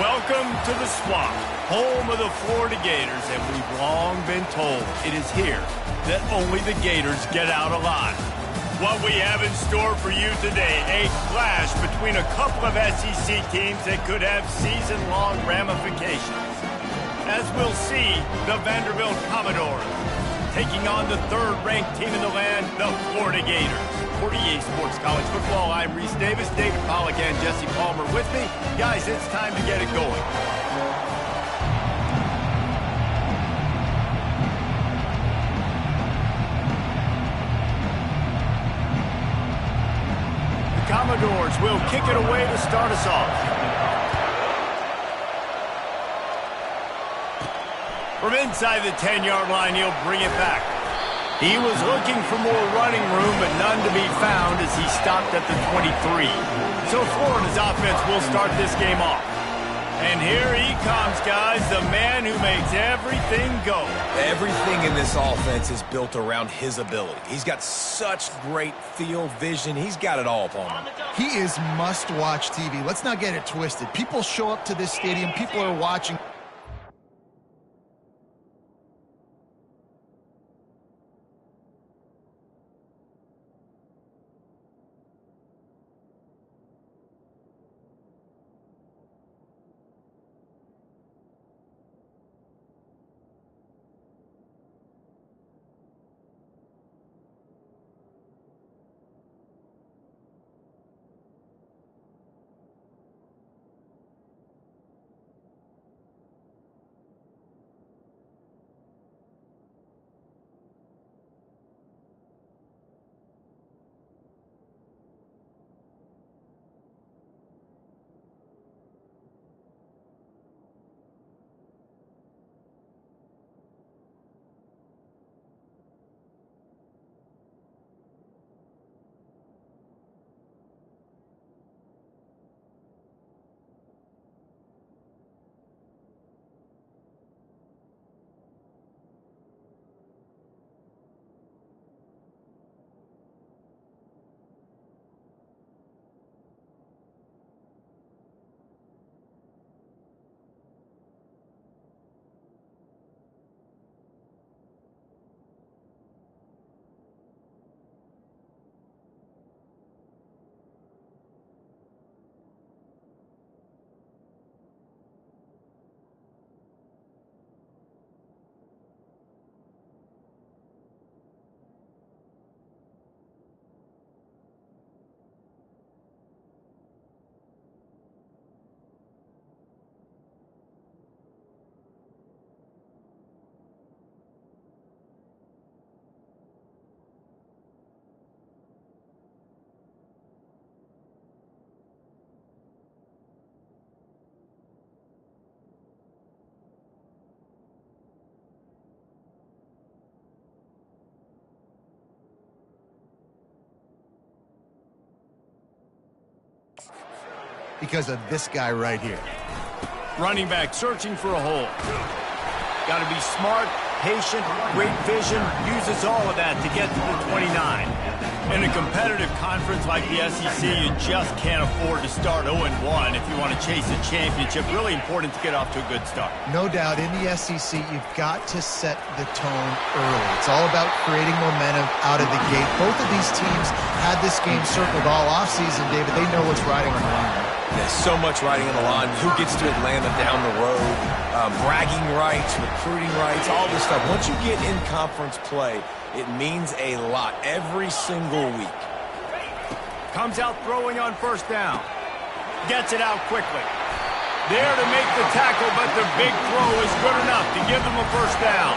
Welcome to the Swamp, home of the Florida Gators, and we've long been told it is here that only the Gators get out alive. What we have in store for you today, a clash between a couple of SEC teams that could have season-long ramifications. As we'll see, the Vanderbilt Commodores taking on the third-ranked team in the land, the Florida Gators. For EA Sports College Football, I'm Reese Davis, David Pollack, and Jesse Palmer with me. Guys, it's time to get it going. The Commodores will kick it away to start us off. From inside the 10-yard line, he'll bring it back. He was looking for more running room, but none to be found as he stopped at the 23. So Florida's offense will start this game off. And here he comes, guys, the man who makes everything go. Everything in this offense is built around his ability. He's got such great field vision. He's got it all upon him. He is must-watch TV. Let's not get it twisted. People show up to this stadium. People are watching. Because of this guy right here. Running back searching for a hole. Got to be smart, patient, great vision, uses all of that to get to the 29. In a competitive conference like the SEC, you just can't afford to start 0-1 if you want to chase a championship. Really important to get off to a good start. No doubt, in the SEC, you've got to set the tone early. It's all about creating momentum out of the gate. Both of these teams had this game circled all offseason, David. They know what's riding on the line. There's so much riding on the line. Who gets to Atlanta down the road? Bragging rights, recruiting rights, all this stuff. Once you get in conference play, it means a lot every single week. Comes out throwing on first down. Gets it out quickly. There to make the tackle, but the big throw is good enough to give them a first down.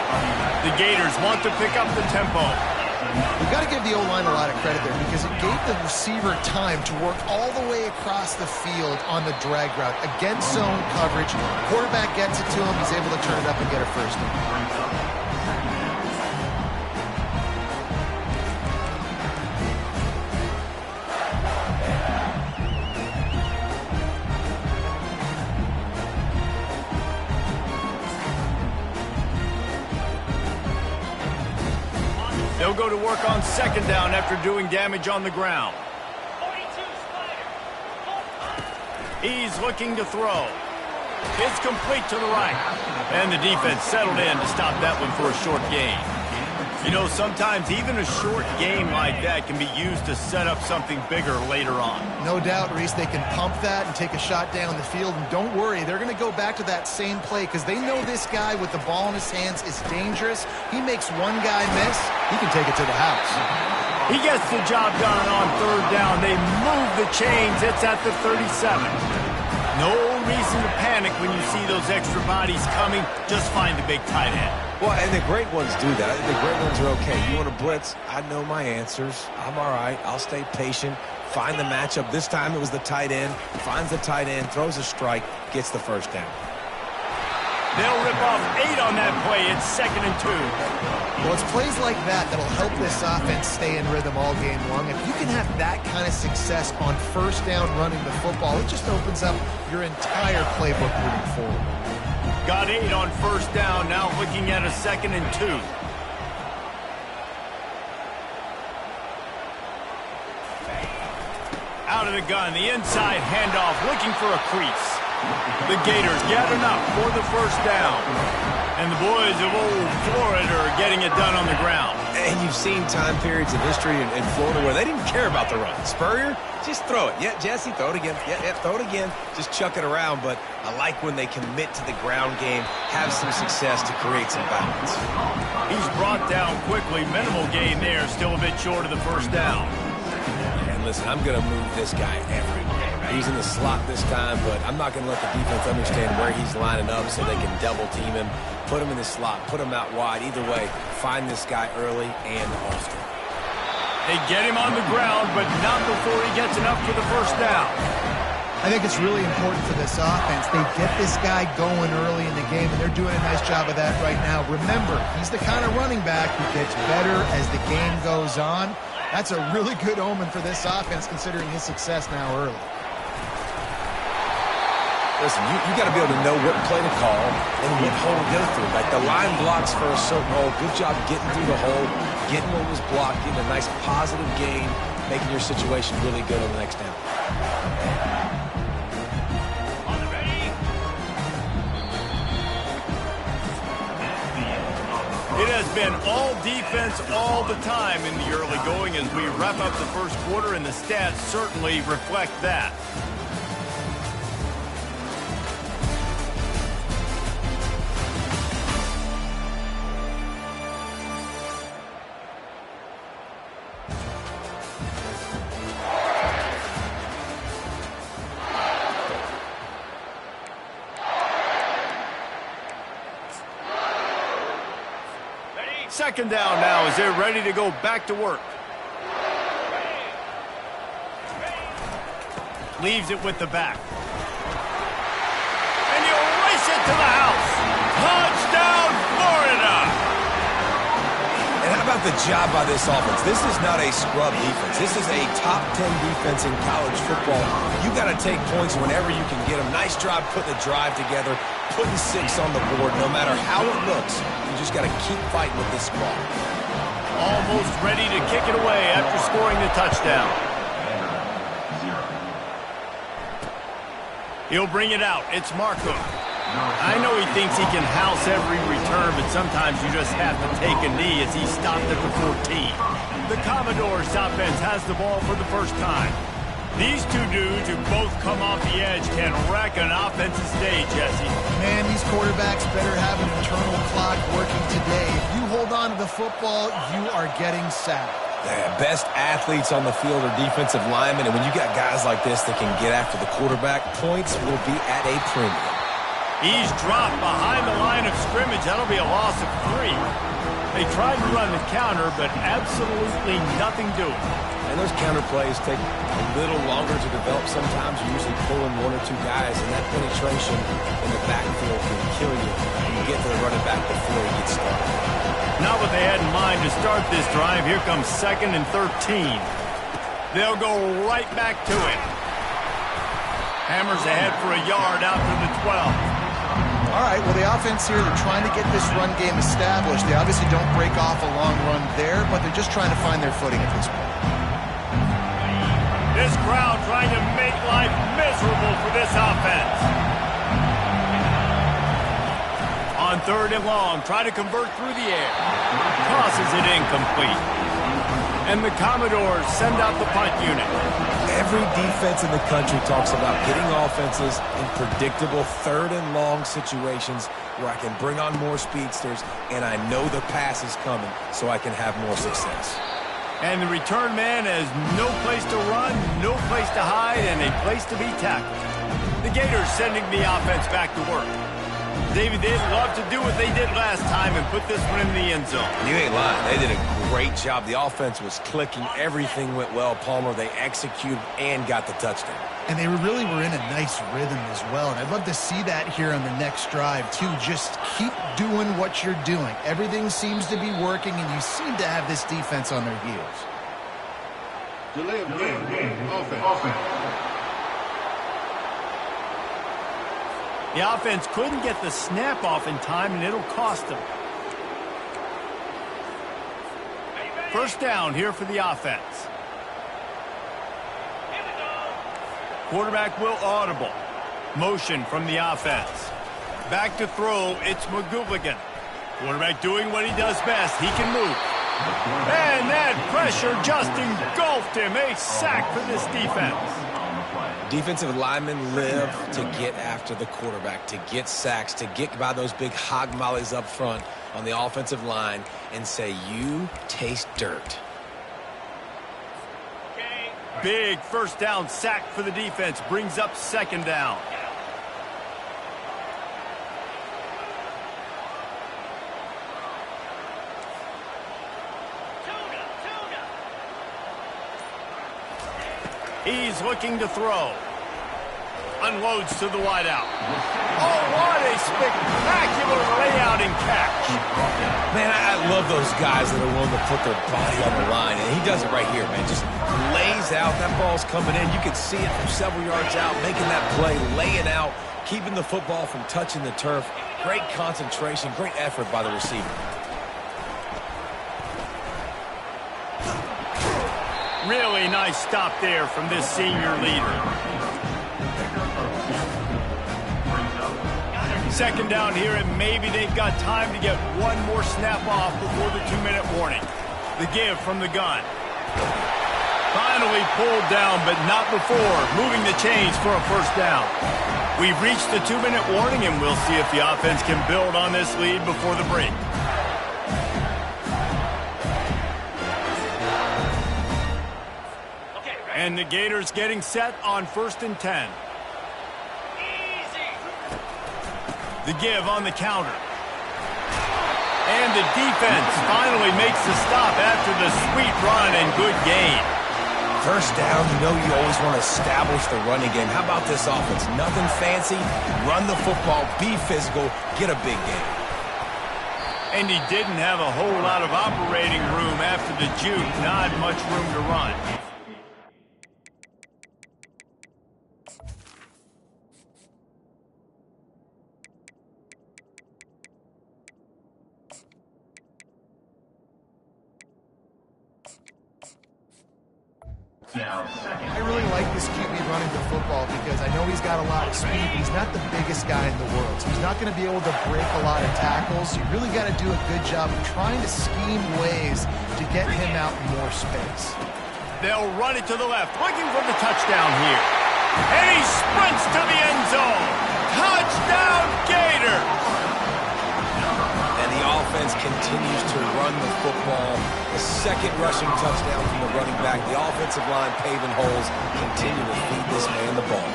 The Gators want to pick up the tempo. We've got to give the O-line a lot of credit there because it gave the receiver time to work all the way across the field on the drag route. Against zone coverage, quarterback gets it to him, he's able to turn it up and get a first down. They'll go to work on second down after doing damage on the ground. He's looking to throw. It's complete to the right. And the defense settled in to stop that one for a short gain. You know, sometimes even a short game like that can be used to set up something bigger later on. No doubt, Reese, they can pump that and take a shot down the field. And don't worry, they're going to go back to that same play because they know this guy with the ball in his hands is dangerous. He makes one guy miss, he can take it to the house. He gets the job done on third down. They move the chains. It's at the 37. No reason to panic when you see those extra bodies coming. Just find the big tight end. Well, and the great ones do that. I think the great ones are okay. You want to blitz? I know my answers. I'm all right. I'll stay patient. Find the matchup. This time it was the tight end. Finds the tight end, throws a strike, gets the first down. They'll rip off 8 on that play. It's 2nd and 2. Well, it's plays like that that'll help this offense stay in rhythm all game long. If you can have that kind of success on first down running the football, it just opens up your entire playbook moving forward. Got 8 on first down, now looking at a 2nd and 2. Out of the gun, the inside handoff, looking for a crease. The Gators get enough for the first down. And the boys of old Florida are getting it done on the ground. And you've seen time periods in history in Florida where they didn't care about the run. Spurrier, just throw it. Yeah, Jesse, throw it again. Yeah, throw it again. Just chuck it around. But I like when they commit to the ground game, have some success to create some balance. He's brought down quickly. Minimal gain there. Still a bit short of the first down. And listen, I'm going to move this guy everywhere. He's in the slot this time, but I'm not going to let the defense understand where he's lining up so they can double team him, put him in the slot, put him out wide. Either way, find this guy early and often. They get him on the ground, but not before he gets enough for the first down. I think it's really important for this offense. They get this guy going early in the game, and they're doing a nice job of that right now. Remember, he's the kind of running back who gets better as the game goes on. That's a really good omen for this offense, considering his success now early. Listen, you got to be able to know what play to call and what hole to go through. Like the line blocks for a certain hole. Good job getting through the hole, getting what was blocked, getting a nice positive gain, making your situation really good on the next down. It has been all defense all the time in the early going as we wrap up the first quarter, and the stats certainly reflect that. Second down now as they're ready to go back to work. Leaves it with the back. And he'll race it to the house. Touchdown, Florida! And how about the job by this offense? This is not a scrub defense. This is a top 10 defense in college football. You got to take points whenever you can get them. Nice job putting the drive together, putting 6 on the board. No matter how it looks, you just got to keep fighting with this squad. Almost ready to kick it away after scoring the touchdown. He'll bring it out. It's Marco. I know he thinks he can house every return, but sometimes you just have to take a knee as he stopped at the 14. The Commodores offense has the ball for the first time. These two dudes who both come off the edge can wreck an offense's day, Jesse. Man, these quarterbacks better have an internal clock working today. If you hold on to the football, you are getting sacked. The best athletes on the field are defensive linemen, and when you got guys like this that can get after the quarterback, points will be at a premium. He's dropped behind the line of scrimmage. That'll be a loss of 3. They tried to run the counter, but absolutely nothing doing. And those counter plays take a little longer to develop sometimes. You're usually pulling 1 or 2 guys, and that penetration in the backfield can kill you when you get to the running back before he gets started. Not what they had in mind to start this drive. Here comes 2nd and 13. They'll go right back to it. Hammers ahead for a yard out to the 12. All right, well, the offense here, they're trying to get this run game established. They obviously don't break off a long run there, but they're just trying to find their footing at this point. This crowd trying to make life miserable for this offense. On 3rd and long, try to convert through the air. Tosses it incomplete. And the Commodores send out the punt unit. Every defense in the country talks about getting offenses in predictable 3rd and long situations where I can bring on more speedsters and I know the pass is coming so I can have more success. And the return man has no place to run, no place to hide, and a place to be tackled. The Gators sending the offense back to work. Davey, they'd love to do what they did last time and put this one in the end zone. You ain't lying. They did a great job. The offense was clicking. Everything went well, Palmer. They executed and got the touchdown. And they really were in a nice rhythm as well. And I'd love to see that here on the next drive, too. Just keep doing what you're doing. Everything seems to be working, and you seem to have this defense on their heels. Delay of game. Offense. The offense couldn't get the snap off in time, and it'll cost them. First down here for the offense. Quarterback will audible. Motion from the offense. Back to throw, it's McGooligan. Quarterback doing what he does best. He can move. And that pressure just engulfed him. A sack for this defense. Defensive linemen live to get after the quarterback, to get sacks, to get by those big hog mollies up front on the offensive line and say, you taste dirt. Big first down sack for the defense. Brings up 2nd down. He's looking to throw. Unloads to the wideout. Oh, what a spectacular layout and catch. Man, I love those guys that are willing to put their body on the line, and he does it right here, man. Just lays out. That ball's coming in. You can see it from several yards out, making that play, laying out, keeping the football from touching the turf. Great concentration, great effort by the receiver. Really nice stop there from this senior leader. 2nd down here, and maybe they've got time to get one more snap off before the 2-minute warning. The give from the gun. Finally pulled down, but not before moving the chains for a first down. We've reached the 2-minute warning, and we'll see if the offense can build on this lead before the break. And the Gators getting set on 1st and 10. The give on the counter. And the defense finally makes the stop after the sweet run and good gain. First down, you know you always want to establish the running game. How about this offense? Nothing fancy. Run the football, be physical, get a big gain. And he didn't have a whole lot of operating room after the juke. Not much room to run. I really like this QB running the football because I know he's got a lot of speed, but he's not the biggest guy in the world. So he's not going to be able to break a lot of tackles. You really got to do a good job of trying to scheme ways to get him out in more space. They'll run it to the left, looking for the touchdown here. And he sprints to the end zone. Touchdown, Gators! And the offense continues to run the football. The 2nd rushing touchdown from the running back. The offensive line paving holes. Continue to feed this man the ball.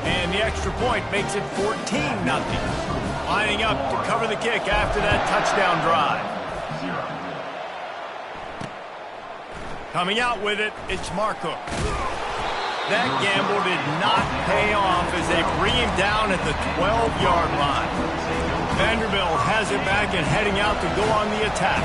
And the extra point makes it 14-0. Lining up to cover the kick after that touchdown drive. Coming out with it, it's Marcook. That gamble did not pay off as they bring him down at the 12-yard line. Vanderbilt has it back and heading out to go on the attack.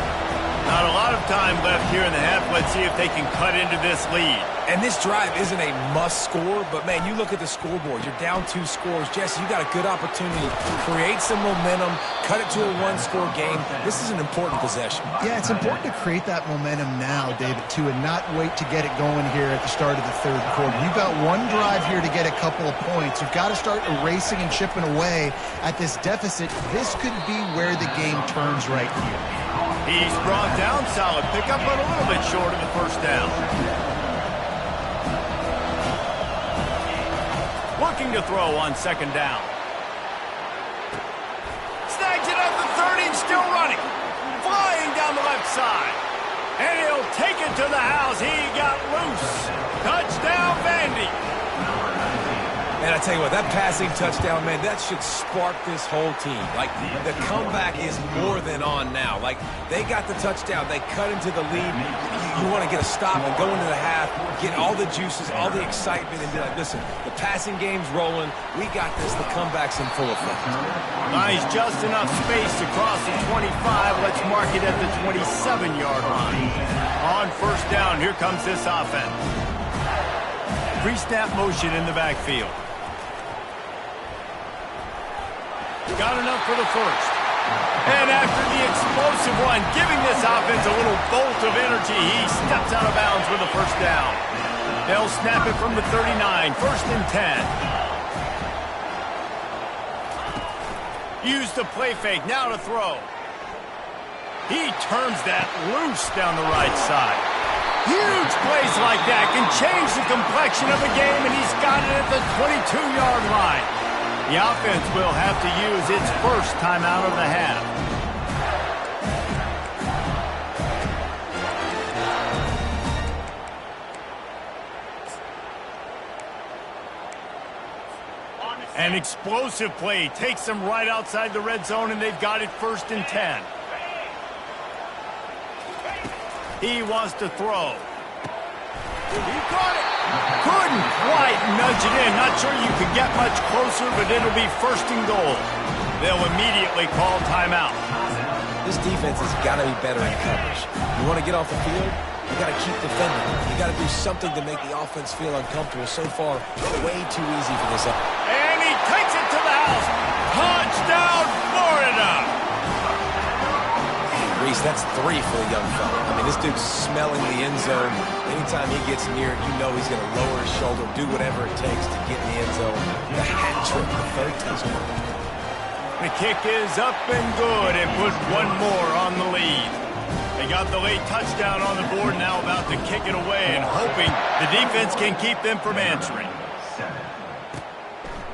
Not a lot of time left here in the half. Let's see if they can cut into this lead. And this drive isn't a must score, but man, you look at the scoreboard. You're down 2 scores. Jesse, you got a good opportunity to create some momentum, cut it to a 1-score game. This is an important possession. Yeah, it's important to create that momentum now, David, too, and not wait to get it going here at the start of the third quarter. You've got one drive here to get a couple of points. You've got to start erasing and chipping away at this deficit. This could be where the game turns right here. He's brought down solid pickup, but a little bit short of the first down. Looking to throw on second down. Snags it at the 30 and still running. Flying down the left side. And he'll take it to the house. He got loose. Touchdown, Vandy. And I tell you what, that passing touchdown, man, that should spark this whole team. Like, the comeback is more than on now. Like, they got the touchdown. They cut into the lead. You want to get a stop and go into the half, get all the juices, all the excitement, and be like, listen, the passing game's rolling. We got this. The comeback's in full effect. Nice, just enough space to cross the 25. Let's mark it at the 27-yard line. On first down, here comes this offense. Pre-snap motion in the backfield. Got enough for the first. And after the explosive run, giving this offense a little bolt of energy, he steps out of bounds with the first down. They'll snap it from the 39, first and 10. Use the play fake, now to throw. He turns that loose down the right side. Huge plays like that can change the complexion of a game, and he's got it at the 22-yard line. The offense will have to use its first timeout of the half. An explosive play takes them right outside the red zone, and they've got it first and 10. He wants to throw. He caught it. Couldn't quite nudge it in. Not sure you could get much closer, but it'll be first and goal. They'll immediately call timeout. This defense has got to be better in coverage. You want to get off the field, you got to keep defending. You got to do something to make the offense feel uncomfortable. So far, way too easy for this. And he takes it to the house. Touchdown, Florida! Reese, that's 3 for the young fella. I mean, this dude's smelling the end zone. Anytime he gets near it, you know he's going to lower his shoulder, do whatever it takes to get in the end zone. The hat trick, the third touchdown. The kick is up and good, and put one more on the lead. They got the late touchdown on the board, now about to kick it away and hoping the defense can keep them from answering.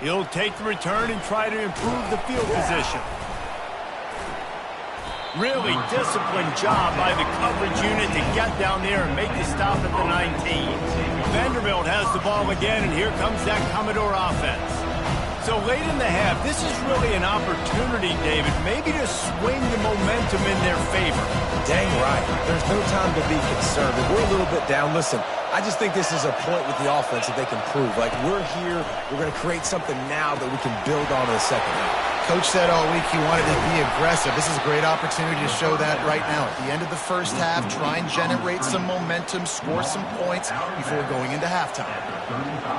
He'll take the return and try to improve the field position. Really disciplined job by the coverage unit to get down there and make the stop at the 19. Vanderbilt has the ball again, and here comes that Commodore offense. So late in the half, this is really an opportunity, David, maybe to swing the momentum in their favor. Dang right. There's no time to be concerned. If we're a little bit down, listen, I just think this is a point with the offense that they can prove. Like, we're here, we're going to create something now that we can build on in the second half. Coach said all week he wanted to be aggressive. This is a great opportunity to show that right now. At the end of the first half, try and generate some momentum, score some points before going into halftime.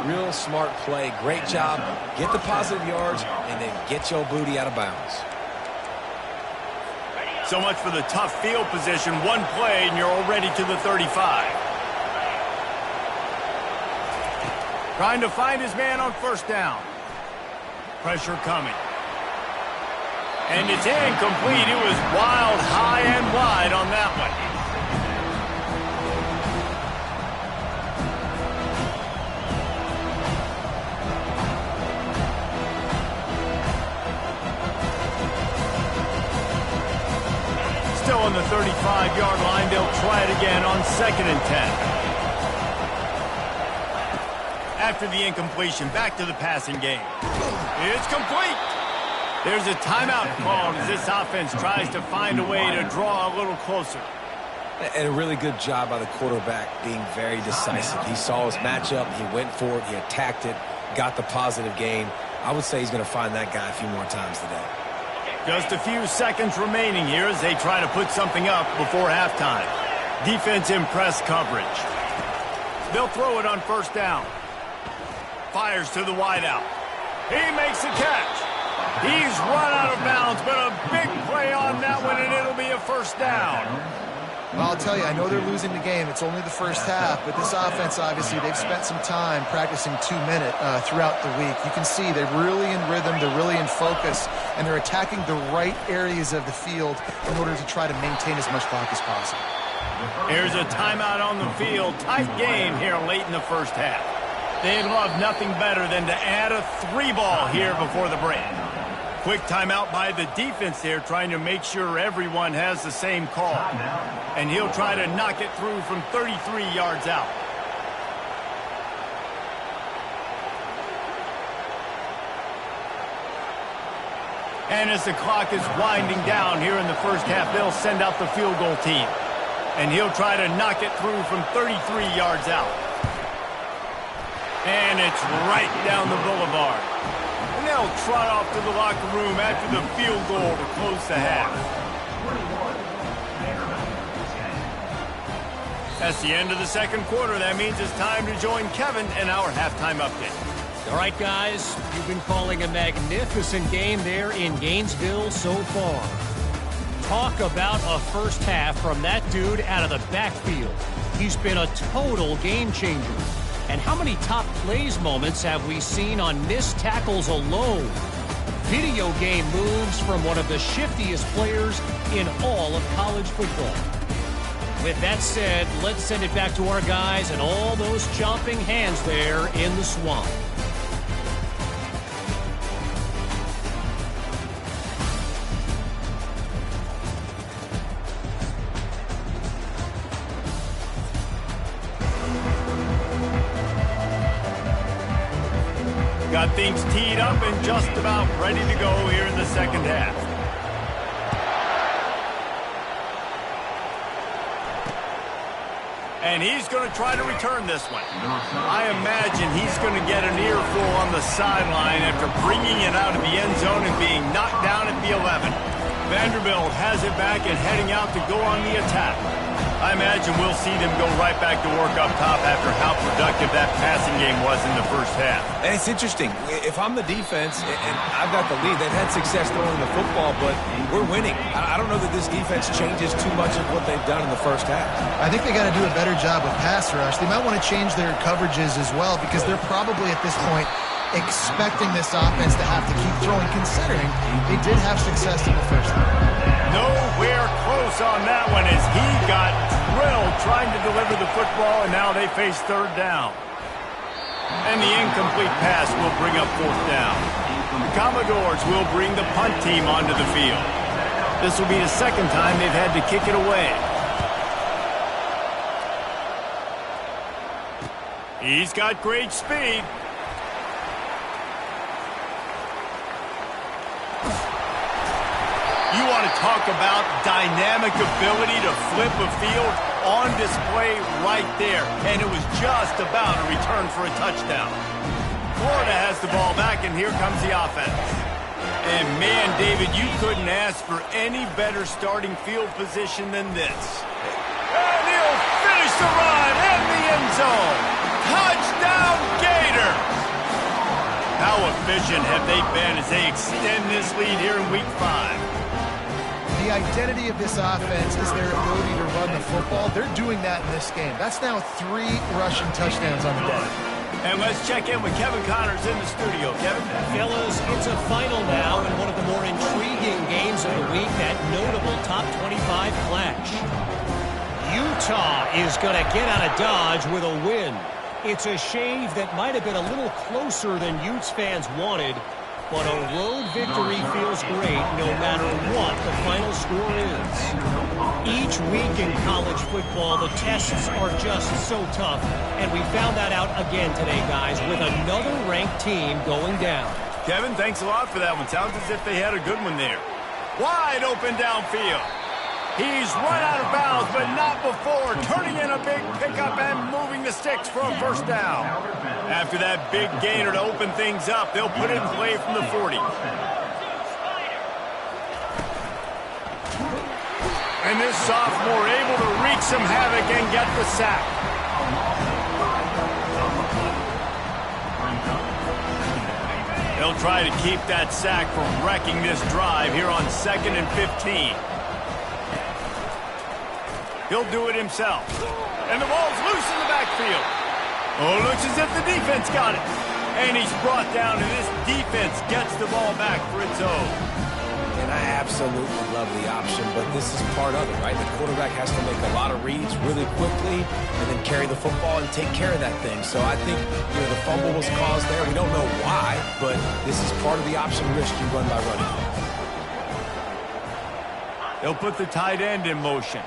Real smart play. Great job. Get the positive yards, and then get your booty out of bounds. So much for the tough field position. One play, and you're already to the 35. Trying to find his man on first down. Pressure coming. And it's incomplete. It was wild, high, and wide on that one. Still on the 35-yard line. They'll try it again on second and 10. After the incompletion, back to the passing game. It's complete. There's a timeout called as this offense tries to find a way to draw a little closer. And a really good job by the quarterback being very decisive. He saw his matchup, he went for it, he attacked it, got the positive gain. I would say he's going to find that guy a few more times today. Just a few seconds remaining here as they try to put something up before halftime. Defense in press coverage. They'll throw it on first down. Fires to the wideout. He makes the catch. He's run out of bounds, but a big play on that one, and it'll be a first down. Well, I'll tell you, I know they're losing the game. It's only the first half, but this offense, obviously, they've spent some time practicing 2-minute throughout the week. You can see they're really in rhythm, they're really in focus, and they're attacking the right areas of the field in order to try to maintain as much clock as possible. Here's a timeout on the field. Tight game here late in the first half. They'd love nothing better than to add a 3-ball here before the break. Quick timeout by the defense there, trying to make sure everyone has the same call. And he'll try to knock it through from 33 yards out. And as the clock is winding down here in the first half, they'll send out the field goal team. And he'll try to knock it through from 33 yards out. And it's right down the boulevard. And they'll trot off to the locker room after the field goal to close the half. That's the end of the second quarter. That means it's time to join Kevin in our halftime update. All right, guys, you've been calling a magnificent game there in Gainesville so far. Talk about a first half from that dude out of the backfield. He's been a total game changer. And how many top plays moments have we seen on missed tackles alone? Video game moves from one of the shiftiest players in all of college football. With that said, let's send it back to our guys and all those chomping hands there in the swamp. Got things teed up and just about ready to go here in the second half. And he's going to try to return this one. I imagine he's going to get an earful on the sideline after bringing it out of the end zone and being knocked down at the 11. Vanderbilt has it back and heading out to go on the attack. I imagine we'll see them go right back to work up top after how productive that passing game was in the first half. And it's interesting. If I'm the defense and I've got the lead, they've had success throwing the football, but we're winning. I don't know that this defense changes too much of what they've done in the first half. I think they got to do a better job with pass rush. They might want to change their coverages as well because they're probably at this point expecting this offense to have to keep throwing, considering they did have success in the first half. Nowhere close on that one as he got drilled trying to deliver the football, and now they face third down. And the incomplete pass will bring up fourth down. The Commodores will bring the punt team onto the field. This will be the second time they've had to kick it away. He's got great speed. You want to talk about dynamic ability to flip a field on display right there. And it was just about a return for a touchdown. Florida has the ball back, and here comes the offense. And man, David, you couldn't ask for any better starting field position than this. And he'll finish the run in the end zone. Touchdown, Gators! How efficient have they been as they extend this lead here in Week 5? The identity of this offense is their ability to run the football. They're doing that in this game. That's now 3 rushing touchdowns on the day. And let's check in with Kevin Connors in the studio. Kevin? Fellas, it's a final now in one of the more intriguing games of the week, that notable top 25 clash. Utah is going to get out of Dodge with a win. It's a shave that might have been a little closer than Utes fans wanted, but a road victory feels great no matter what the final score is. Each week in college football, the tests are just so tough, and we found that out again today, guys, with another ranked team going down. Kevin, thanks a lot for that one. Sounds as if they had a good one there. Wide open downfield. He's run out of bounds, but not before turning in a big pickup and moving the sticks for a first down. After that big gainer to open things up, they'll put it in play from the 40. And this sophomore able to wreak some havoc and get the sack. They'll try to keep that sack from wrecking this drive here on 2nd and 15. He'll do it himself. And the ball's loose in the backfield. Oh, looks as if the defense got it. And he's brought down, and this defense gets the ball back for its own. And I absolutely love the option, but this is part of it, right? The quarterback has to make a lot of reads really quickly and then carry the football and take care of that thing. So I think, the fumble was caused there. We don't know why, but this is part of the option risk you run by running. They'll put the tight end in motion.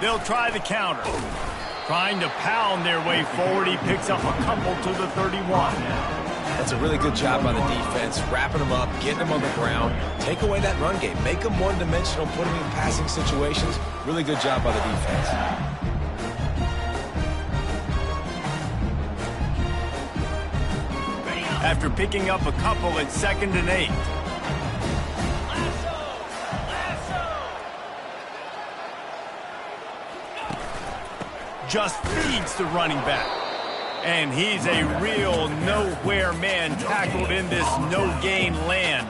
They'll try the counter. Trying to pound their way forward. He picks up a couple to the 31. That's a really good job by the defense, wrapping them up, getting them on the ground. Take away that run game. Make them one-dimensional, put them in passing situations. Really good job by the defense. After picking up a couple at 2nd and 8. Just feeds the running back. And he's a real nowhere man tackled in this no-gain land.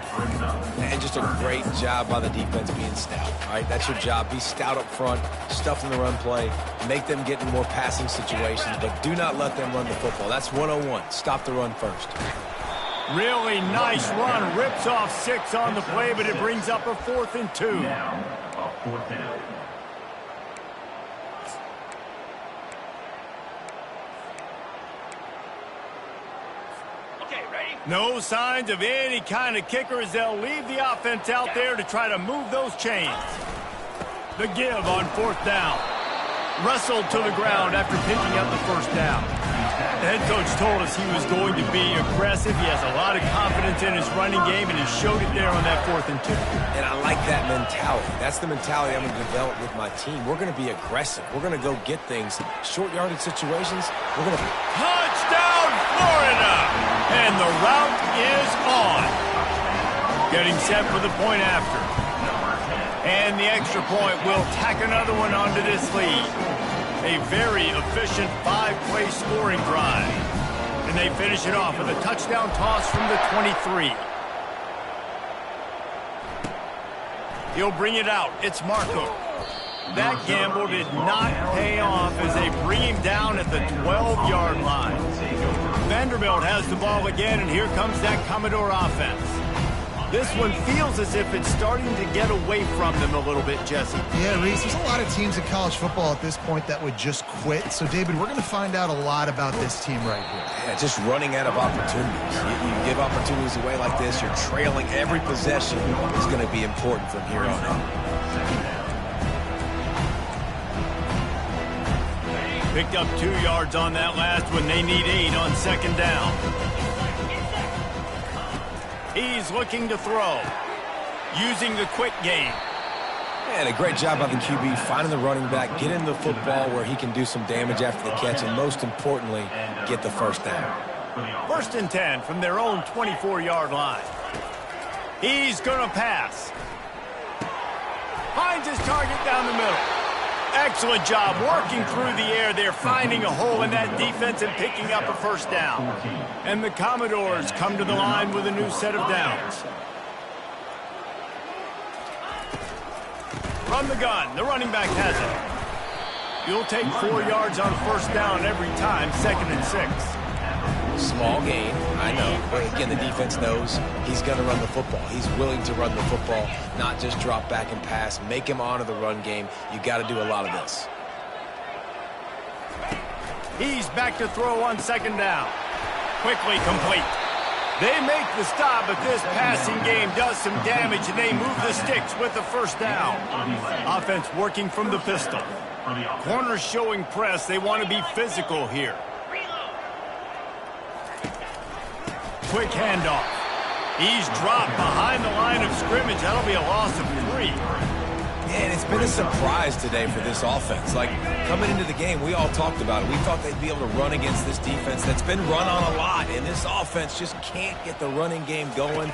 And just a great job by the defense being stout. All right, that's your job. Be stout up front, stuff in the run play, make them get in more passing situations, but do not let them run the football. That's 101. Stop the run first. Really nice run. Rips off 6 on the play, but it brings up a 4th and 2. Now, a 4th down. No signs of any kind of kicker as they'll leave the offense out there to try to move those chains. The give on 4th down. Wrestled to the ground after picking up the 1st down. The head coach told us he was going to be aggressive. He has a lot of confidence in his running game, and he showed it there on that 4th and 2. And I like that mentality. That's the mentality I'm going to develop with my team. We're going to be aggressive. We're going to go get things. Short yardage situations, we're going to... Touchdown, Florida! And the route is on. Getting set for the point after. And the extra point will tack another one onto this lead. A very efficient 5-play scoring drive. And they finish it off with a touchdown toss from the 23. He'll bring it out. It's Marco. That gamble did not pay off as they bring him down at the 12-yard line. Vanderbilt has the ball again, and here comes that Commodore offense. This one feels as if it's starting to get away from them a little bit, Jesse. Yeah, Reese, there's a lot of teams in college football at this point that would just quit. So, David, we're going to find out a lot about this team right here. Yeah, just running out of opportunities. You give opportunities away like this, you're trailing. Every possession is going to be important from here on out. Picked up 2 yards on that last one. They need 8 on 2nd down. He's looking to throw. Using the quick game. And a great job by the QB finding the running back, getting the football where he can do some damage after the catch, and most importantly, get the 1st down. 1st and 10 from their own 24-yard line. He's going to pass. Finds his target down the middle. Excellent job working through the air there, finding a hole in that defense and picking up a 1st down. And the Commodores come to the line with a new set of downs. From the gun, the running back has it. You'll take 4 yards on 1st down every time, 2nd and 6. Small gain, I know. But again, the defense knows he's going to run the football. He's willing to run the football, not just drop back and pass. Make him honor the run game. You got to do a lot of this. He's back to throw on 2nd down. Quickly complete. They make the stop, but this passing game does some damage, and they move the sticks with the 1st down. Offense working from the pistol. Corners showing press. They want to be physical here. Quick handoff. He's dropped behind the line of scrimmage. That'll be a loss of 3. And it's been a surprise today for this offense. Like, coming into the game, we all talked about it. We thought they'd be able to run against this defense that's been run on a lot, and this offense just can't get the running game going.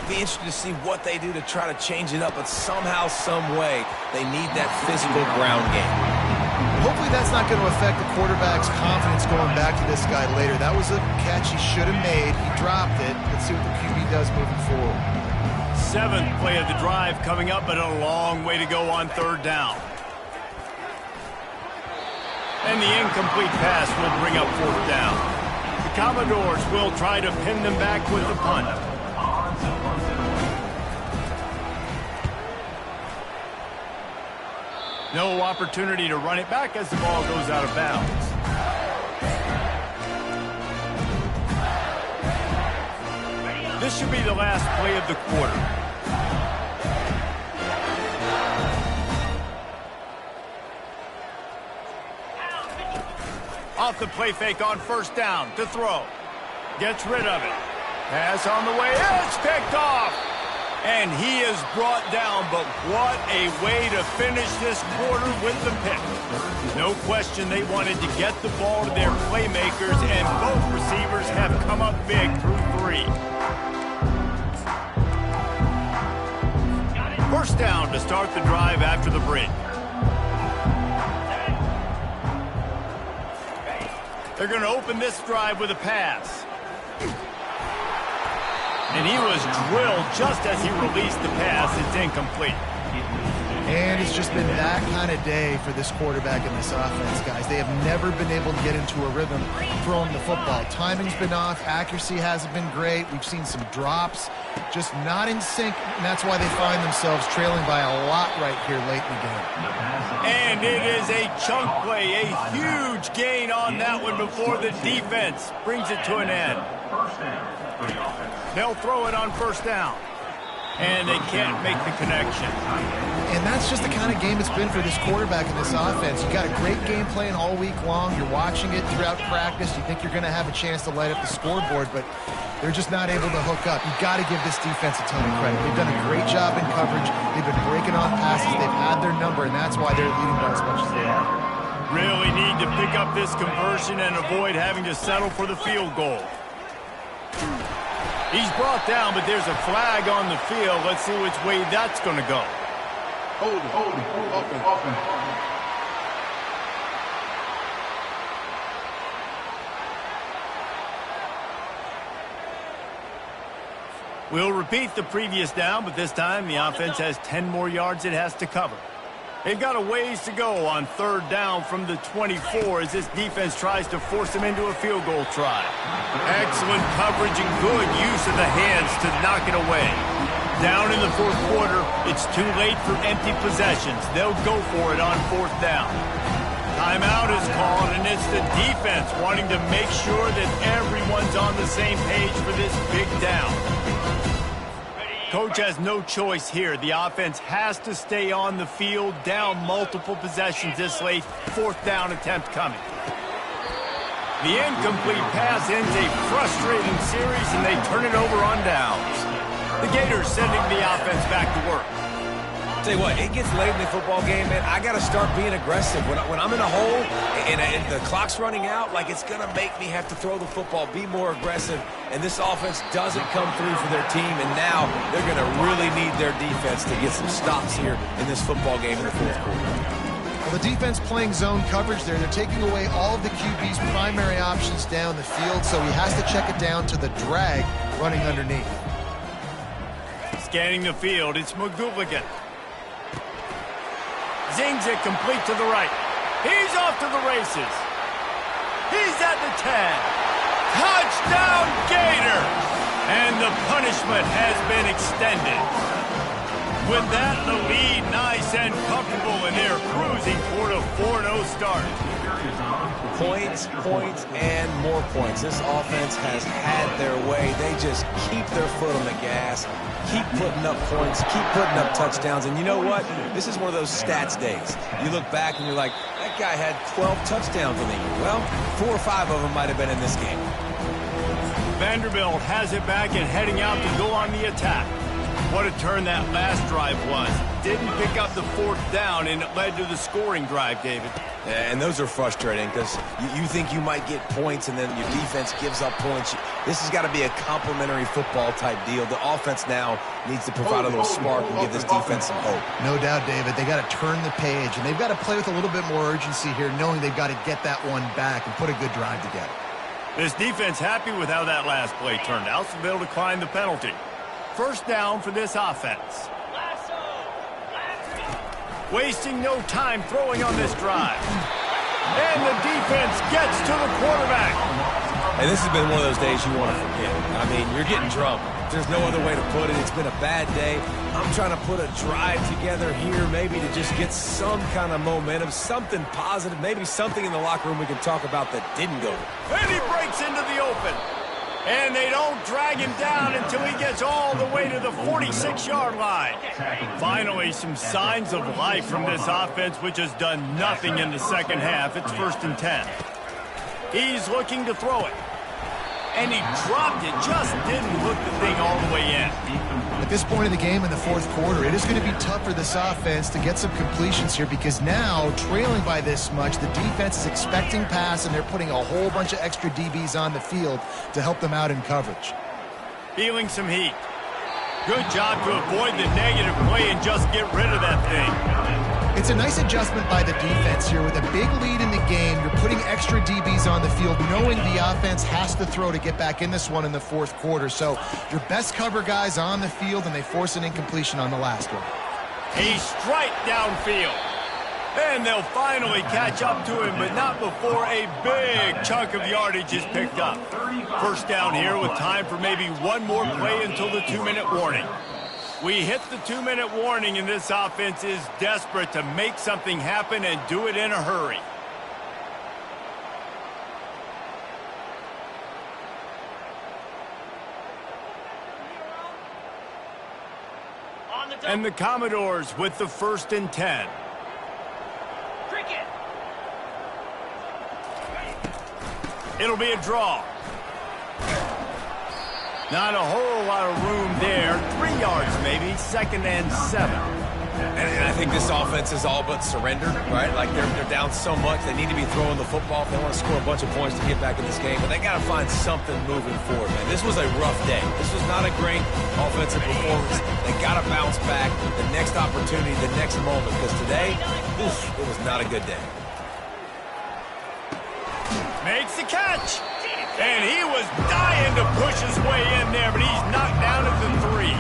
Be interested to see what they do to try to change it up, but somehow, some way, they need that physical ground game. Hopefully that's not going to affect the quarterback's confidence going back to this guy later. That was a catch he should have made. He dropped it. Let's see what the QB does moving forward. 7th play of the drive coming up, but a long way to go on 3rd down. And the incomplete pass will bring up 4th down. The Commodores will try to pin them back with the punt. No opportunity to run it back as the ball goes out of bounds. This should be the last play of the quarter. Off the play fake on 1st down to throw. Gets rid of it. Pass on the way. It's picked off. And he is brought down, but what a way to finish this quarter with the pick. No question they wanted to get the ball to their playmakers, and both receivers have come up big through 3. 1st down to start the drive after the break. They're going to open this drive with a pass. And he was drilled just as he released the pass. It's incomplete. And it's just been that kind of day for this quarterback and this offense, guys. They have never been able to get into a rhythm throwing the football. Timing's been off. Accuracy hasn't been great. We've seen some drops. Just not in sync, and that's why they find themselves trailing by a lot right here late in the game. And it is a chunk play, a huge gain on that one before the defense brings it to an end. They'll throw it on 1st down. And they can't make the connection. And that's just the kind of game it's been for this quarterback and this offense. You got a great game plan all week long. You're watching it throughout practice. You think you're going to have a chance to light up the scoreboard, but they're just not able to hook up. You've got to give this defense a ton of credit. They've done a great job in coverage. They've been breaking on passes. They've had their number, and that's why they're leading by as much as they are. Really need to pick up this conversion and avoid having to settle for the field goal. He's brought down, but there's a flag on the field. Let's see which way that's going to go. Hold it, open. We'll repeat the previous down, but this time the offense has 10 more yards it has to cover. They've got a ways to go on 3rd down from the 24 as this defense tries to force them into a field goal try. Excellent coverage and good use of the hands to knock it away. Down in the 4th quarter, it's too late for empty possessions. They'll go for it on 4th down. Timeout is called, and it's the defense wanting to make sure that everyone's on the same page for this big down. Coach has no choice here. The offense has to stay on the field, down multiple possessions this late. 4th down attempt coming. The incomplete pass ends a frustrating series, and they turn it over on downs. The Gators sending the offense back to work. Tell you what, it gets late in the football game, man. I got to start being aggressive. When I'm in a hole and the clock's running out, like, it's going to make me have to throw the football, be more aggressive. And this offense doesn't come through for their team, and now they're going to really need their defense to get some stops here in this football game in the 4th quarter. Well, the defense playing zone coverage there. They're taking away all of the QB's primary options down the field, so he has to check it down to the drag running underneath. Scanning the field, it's McGooligan. Zings it complete to the right. He's off to the races. He's at the 10. Touchdown, Gator! And the punishment has been extended. With that, the lead nice and comfortable, and they're cruising toward a 4-0 start. Points, and more points. This offense has had their way. They just keep their foot on the gas, keep putting up points, keep putting up touchdowns. And you know what? This is one of those stats days. You look back and you're like, that guy had 12 touchdowns in the year. Well, 4 or 5 of them might have been in this game. Vanderbilt has it back and heading out to go on the attack. What a turn that last drive was. Didn't pick up the fourth down, and it led to the scoring drive, David. Yeah, and those are frustrating because you think you might get points and then your defense gives up points. This has got to be a complementary football type deal. The offense now needs to provide a little spark and give this defense some hope. No doubt, David. They got to turn the page, and they've got to play with a little bit more urgency here, knowing they've got to get that one back and put a good drive together. This defense happy with how that last play turned out, so they'll decline the penalty. First down for this offense. Wasting no time throwing on this drive. And the defense gets to the quarterback. And this has been one of those days you want to forget. I mean, you're getting drunk. There's no other way to put it. It's been a bad day. I'm trying to put a drive together here, maybe to just get some kind of momentum, something positive, maybe something in the locker room we can talk about that didn't go. And he breaks into the open. And they don't drag him down until he gets all the way to the 46-yard line. Finally, some signs of life from this offense, which has done nothing in the second half. It's 1st and 10. He's looking to throw it. And he dropped it, just didn't hook the thing all the way in. At this point in the game in the fourth quarter, it is going to be tough for this offense to get some completions here because now, trailing by this much, the defense is expecting pass and they're putting a whole bunch of extra DBs on the field to help them out in coverage. Feeling some heat. Good job to avoid the negative play and just get rid of that thing. It's a nice adjustment by the defense here. With a big lead in the game, you're putting extra DBs on the field, knowing the offense has to throw to get back in this one in the fourth quarter. So your best cover guys on the field, and they force an incompletion on the last one. A strike downfield. And they'll finally catch up to him, but not before a big chunk of yardage is picked up. First down here with time for maybe one more play until the 2-minute warning. We hit the 2-minute warning, and this offense is desperate to make something happen and do it in a hurry. And the Commodores with the 1st and 10. It'll be a draw. Not a whole lot of room there. 3 yards maybe, 2nd and 7. And I think this offense is all but surrendered, right? Like they're down so much, they need to be throwing the football if they want to score a bunch of points to get back in this game. But they got to find something moving forward, man. This was a rough day. This was not a great offensive performance. They got to bounce back the next opportunity, the next moment, because today, it was not a good day. Makes the catch. And he was dying to push his way in there, but he's knocked down at the 3.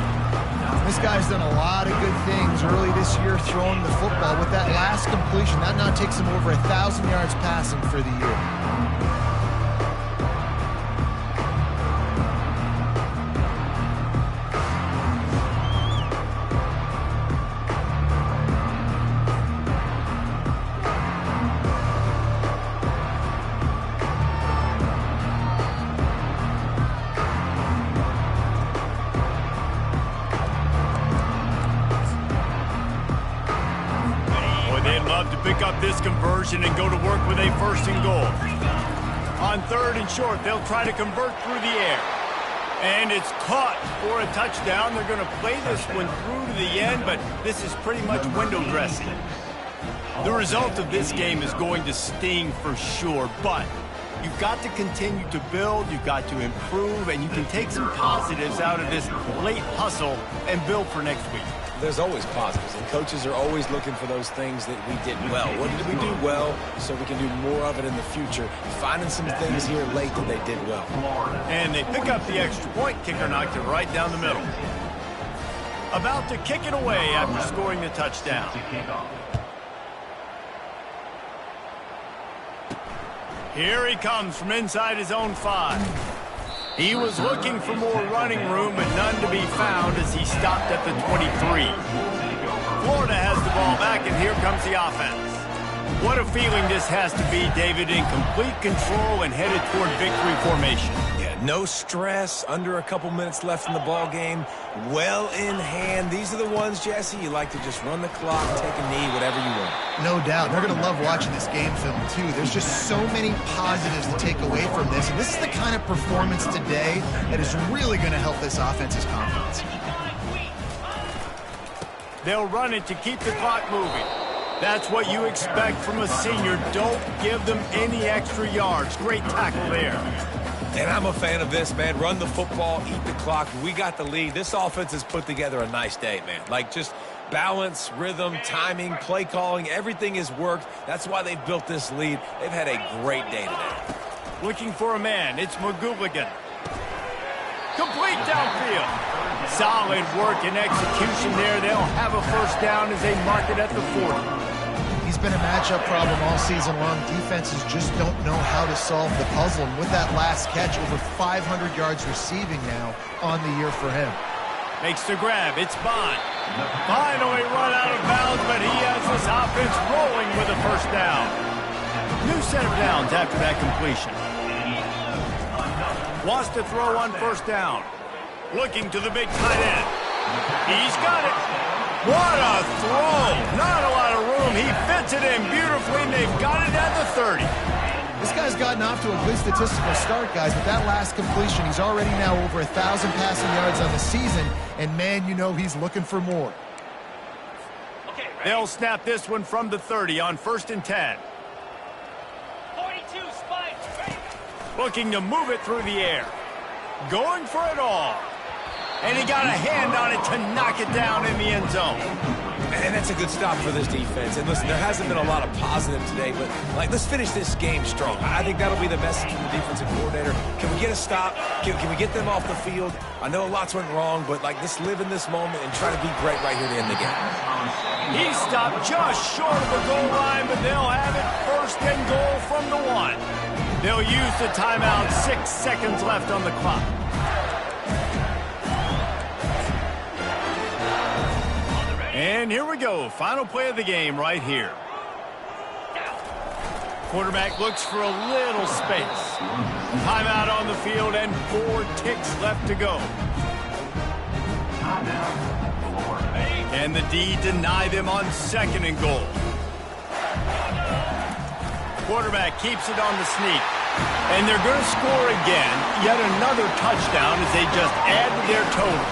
This guy's done a lot of good things early this year throwing the football. With that last completion, that now takes him over 1,000 yards passing for the year. Pick up this conversion and go to work with a 1st and goal. On 3rd and short, they'll try to convert through the air. And it's caught for a touchdown. They're going to play this one through to the end, but this is pretty much window dressing. The result of this game is going to sting for sure, but you've got to continue to build, you've got to improve, and you can take some positives out of this late hustle and build for next week. There's always positives, and coaches are always looking for those things that we did well. What did we do well so we can do more of it in the future? Finding some things here late that they did well. And they pick up the extra point. Kicker knocked it right down the middle. About to kick it away after scoring the touchdown. Here he comes from inside his own 5. He was looking for more running room, but none to be found as he stopped at the 23. Florida has the ball back, and here comes the offense. What a feeling this has to be, David, in complete control and headed toward victory formation. Yeah, no stress, under a couple minutes left in the ball game, well in hand. These are the ones, Jesse, you like to just run the clock, take a knee, whatever you want. No doubt. They're going to love watching this game film, too. There's just so many positives to take away from this, and this is the kind of performance today that is really going to help this offense's confidence. They'll run it to keep the clock moving. That's what you expect from a senior. Don't give them any extra yards. Great tackle there. And I'm a fan of this, man. Run the football, eat the clock. We got the lead. This offense has put together a nice day, man. Like, just balance, rhythm, timing, play calling, everything has worked. That's why they've built this lead. They've had a great day today. Looking for a man. It's McGooligan. Complete downfield. Solid work and execution there. They'll have a first down as they mark it at the 40. He's been a matchup problem all season long. Defenses just don't know how to solve the puzzle. And with that last catch, over 500 yards receiving now on the year for him. Makes the grab. It's Bond. Finally run out of bounds, but he has this offense rolling with a first down. New set of downs after that completion. Wants to throw on first down. Looking to the big tight end. He's got it. What a throw. Not a lot of room. He fits it in beautifully, and they've got it at the 30. This guy's gotten off to a good statistical start, guys, but that last completion, he's already now over 1,000 passing yards on the season, and man, you know he's looking for more. They'll snap this one from the 30 on 1st and 10. 42 spike. Looking to move it through the air. Going for it all. And he got a hand on it to knock it down in the end zone. And that's a good stop for this defense. And listen, there hasn't been a lot of positive today, but let's finish this game strong. I think that'll be the message from the defensive coordinator. Can we get a stop? Can we get them off the field? I know lots went wrong, but let's live in this moment and try to be great right here to end the game. He stopped just short of the goal line, but they'll have it 1st and goal from the 1. They'll use the timeout. 6 seconds left on the clock. And here we go. Final play of the game right here. Quarterback looks for a little space. Timeout on the field and 4 ticks left to go. And the D deny them on 2nd and goal. Quarterback keeps it on the sneak. And they're going to score again. Yet another touchdown as they just add to their total.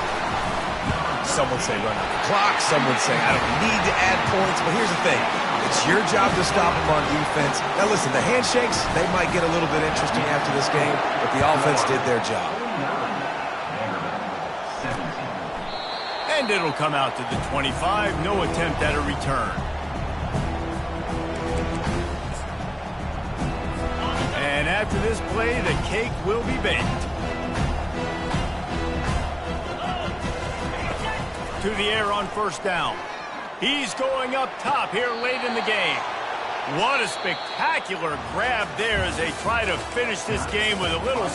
Some would say run out the clock. Some would say I don't need to add points. But here's the thing. It's your job to stop them on defense. Now, listen, the handshakes, they might get a little bit interesting after this game, but the offense did their job. And it'll come out to the 25. No attempt at a return. And after this play, the cake will be baked. To the air on 1st down. He's going up top here late in the game. What a spectacular grab there as they try to finish this game with a little...